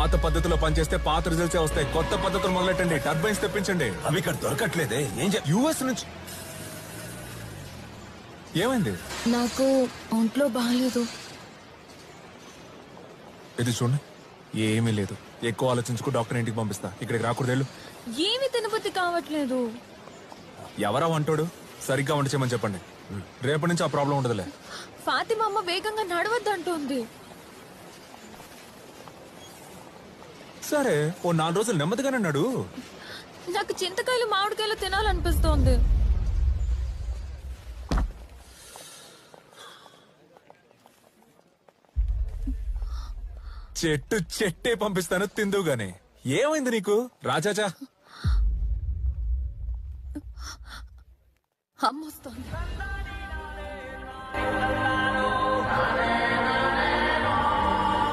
పాత పద్ధతిలో పనిచేస్తే పాత రిజల్ట్సే వస్తాయి. కొత్త పద్ధతులు మొదలెట్టండి. టర్బైన్స్ తెప్పించండి. అవి ఇక్కడ దొరకట్లేదే. యుఎస్ నుంచి ఏమైంది? నాకు ఒంట్లో బాగాలేదు. ఇది చూడండి, ఏమీ లేదు. ఎక్కువ ఆలోచించుకో, డాక్టర్ ఇంటికి పంపిస్తా. ఇక్కడికి రాకూడదు. ఏమి తినబుద్ధి కావట్లేదు. ఎవరా వంటోడు? సరిగ్గా వంట చేయమని చెప్పండి. రేపటి నుంచి ఆ ప్రాబ్లం ఉండదులే. ఫాతిమా అమ్మ వేగంగా నడవద్దంటోంది. సరే, ఓ 4 రోజులు నెమ్మదిగానే నడు. నాకు చింతకాయలు మామిడికాయలు తినాలనిపిస్తోంది. చెట్టే పంపిస్తాను, తిందువు గాని. ఏమైంది నీకు? రాజాజా అమ్మొస్తోంది.